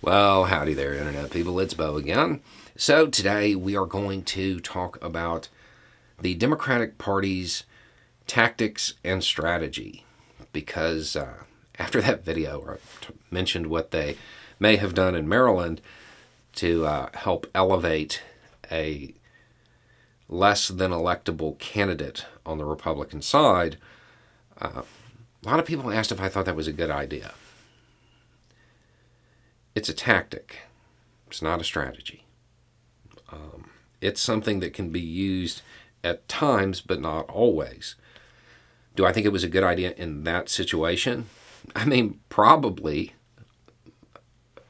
Well, howdy there, Internet people. It's Bo again. So, today we are going to talk about the Democratic Party's tactics and strategy. Because after that video where I mentioned what they may have done in Maryland to help elevate a less than electable candidate on the Republican side, a lot of people asked if I thought that was a good idea. It's a tactic. It's not a strategy. It's something that can be used at times, but not always. Do I think it was a good idea in that situation? I mean, probably.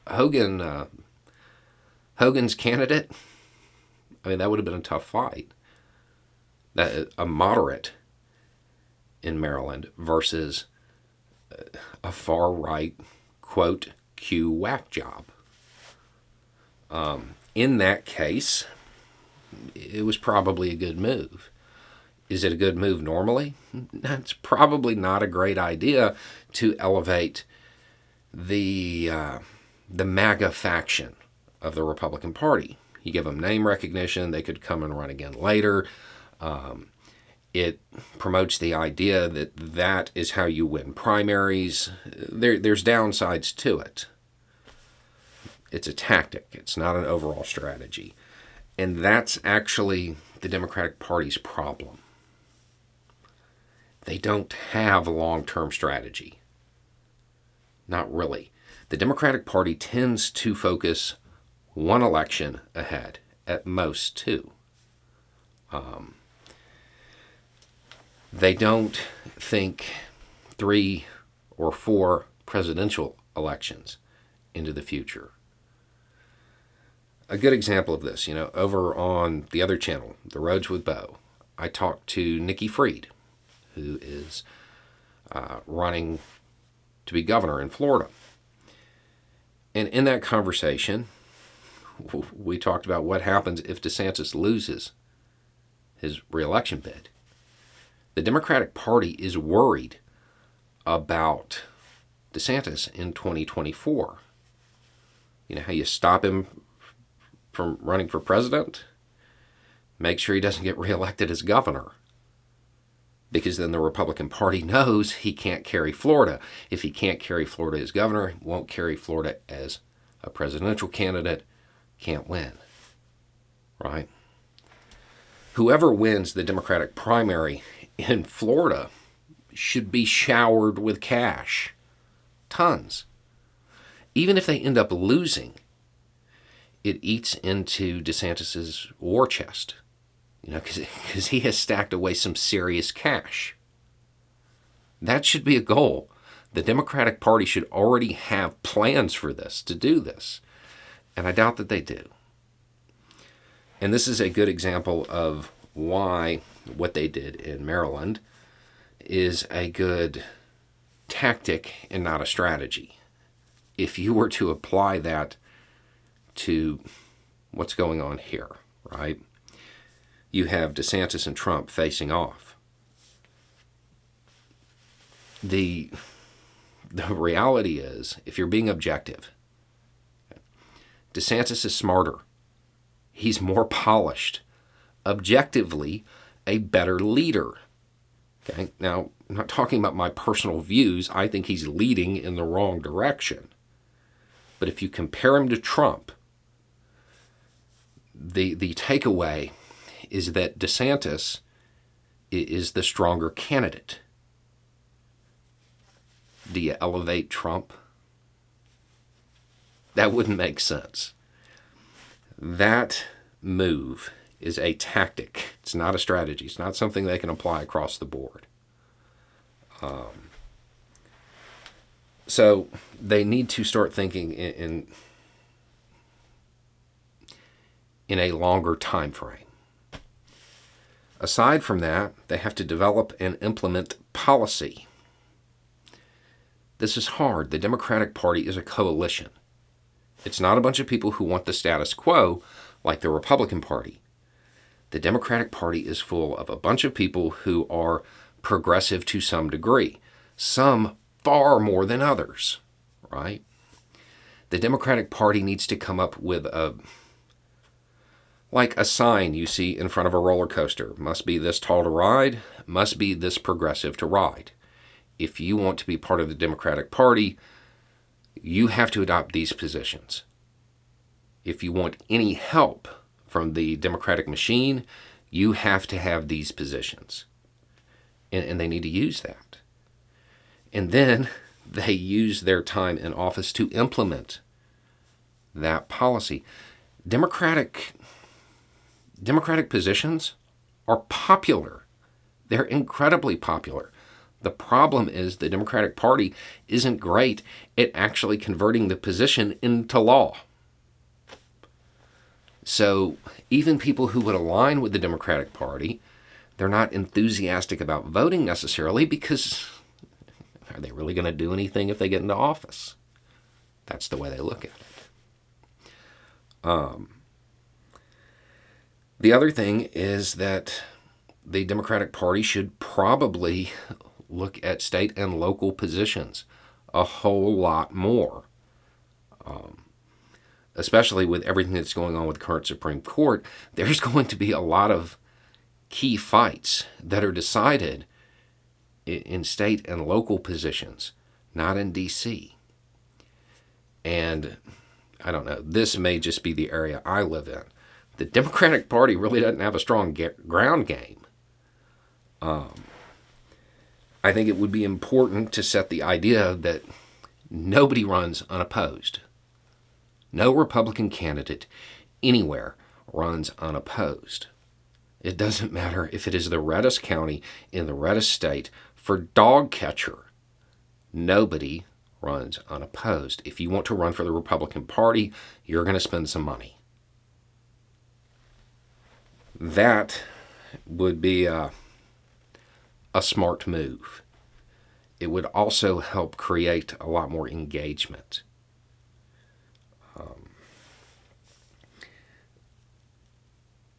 Hogan's candidate, I mean, that would have been a tough fight. A moderate in Maryland versus a far-right, quote, Q whack job. In that case, it was probably a good move. Is it a good move normally? That's probably not a great idea to elevate the MAGA faction of the Republican Party. You give them name recognition, they could come and run again later. It promotes the idea that that is how you win primaries. There's downsides to it. It's a tactic. It's not an overall strategy. And that's actually the Democratic Party's problem. They don't have a long-term strategy. Not really. The Democratic Party tends to focus one election ahead, at most two. They don't think 3 or 4 presidential elections into the future. A good example of this, over on the other channel, The Roads with Bo, I talked to Nikki Fried, who is running to be governor in Florida. And in that conversation, we talked about what happens if DeSantis loses his reelection bid. The Democratic Party is worried about DeSantis in 2024. You know how you stop him from running for president? Make sure he doesn't get reelected as governor. Because then the Republican Party knows he can't carry Florida. If he can't carry Florida as governor, he won't carry Florida as a presidential candidate, can't win. Right? Whoever wins the Democratic primary in Florida should be showered with cash. Tons. Even if they end up losing, it eats into DeSantis's war chest. Because he has stacked away some serious cash. That should be a goal. The Democratic Party should already have plans for this, to do this. And I doubt that they do. And this is a good example of why what they did in Maryland is a good tactic and not a strategy. If you were to apply that to what's going on here, right? You have DeSantis and Trump facing off. The reality is, if you're being objective, DeSantis is smarter. He's more polished. Objectively, a better leader. Okay? Now, I'm not talking about my personal views. I think he's leading in the wrong direction. But if you compare him to Trump, the takeaway is that DeSantis is the stronger candidate. Do you elevate Trump? That wouldn't make sense. That move is a tactic. It's not a strategy. It's not something they can apply across the board. So they need to start thinking in a longer time frame. Aside from that, they have to develop and implement policy. This is hard. The Democratic Party is a coalition. It's not a bunch of people who want the status quo like the Republican Party. The Democratic Party is full of a bunch of people who are progressive to some degree. Some far more than others, right? The Democratic Party needs to come up with like a sign you see in front of a roller coaster. Must be this tall to ride, must be this progressive to ride. If you want to be part of the Democratic Party, you have to adopt these positions. If you want any help from the Democratic machine, you have to have these positions. And they need to use that. And then they use their time in office to implement that policy. Democratic positions are popular. They're incredibly popular. The problem is the Democratic Party isn't great at actually converting the position into law. So even people who would align with the Democratic Party, they're not enthusiastic about voting necessarily because are they really going to do anything if they get into office? That's the way they look at it. The other thing is that the Democratic Party should probably look at state and local positions a whole lot more, especially with everything that's going on with the current Supreme Court. There's going to be a lot of key fights that are decided in state and local positions, not in D.C. And I don't know, this may just be the area I live in. The Democratic Party really doesn't have a strong ground game. I think it would be important to set the idea that nobody runs unopposed. No Republican candidate anywhere runs unopposed. It doesn't matter if it is the reddest county in the reddest state for dog catcher. Nobody runs unopposed. If you want to run for the Republican Party, you're going to spend some money. That would be a smart move. It would also help create a lot more engagement.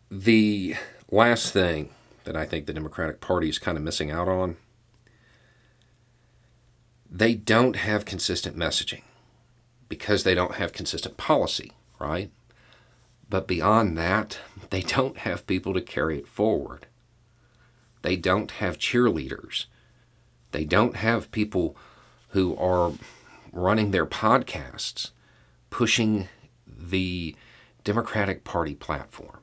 The last thing that I think the Democratic Party is kind of missing out on, they don't have consistent messaging because they don't have consistent policy, right? But beyond that, they don't have people to carry it forward. They don't have cheerleaders. They don't have people who are running their podcasts, pushing the Democratic Party platform.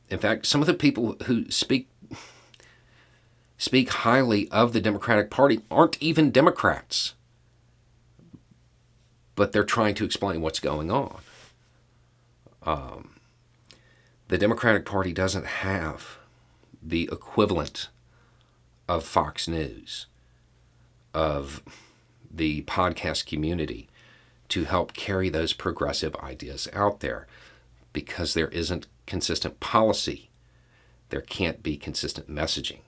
In fact, some of the people who speak highly of the Democratic Party aren't even Democrats, but they're trying to explain what's going on. The Democratic Party doesn't have the equivalent of Fox News, of the podcast community, to help carry those progressive ideas out there, because there isn't consistent policy. There can't be consistent messaging.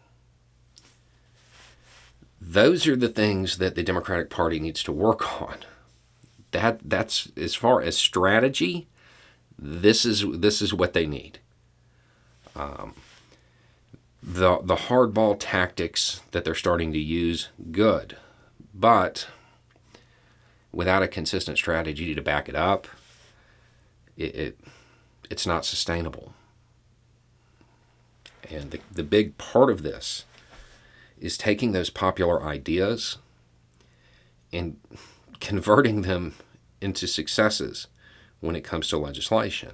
Those are the things that the Democratic Party needs to work on. That's as far as strategy. This is what they need. The hardball tactics that they're starting to use, good, but without a consistent strategy to back it up, it's not sustainable. And the big part of this is taking those popular ideas and converting them into successes when it comes to legislation.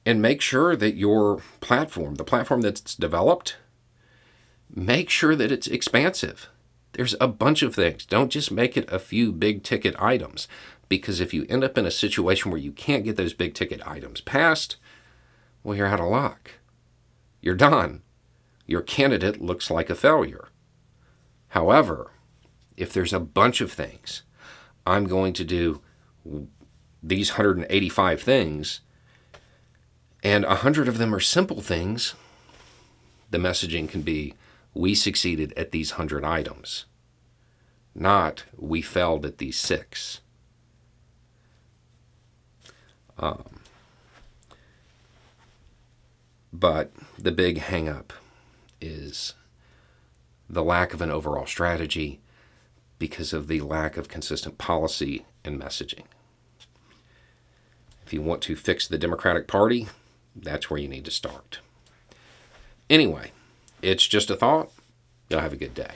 And make sure that your platform, the platform that's developed, make sure that it's expansive. There's a bunch of things. Don't just make it a few big ticket items, because if you end up in a situation where you can't get those big ticket items passed, well, you're out of luck. You're done. Your candidate looks like a failure. However, if there's a bunch of things, I'm going to do these 185 things, and 100 of them are simple things, the messaging can be, we succeeded at these 100 items, not we failed at these 6. But the big hang-up is the lack of an overall strategy because of the lack of consistent policy and messaging. If you want to fix the Democratic Party, that's where you need to start. Anyway, it's just a thought. Y'all have a good day.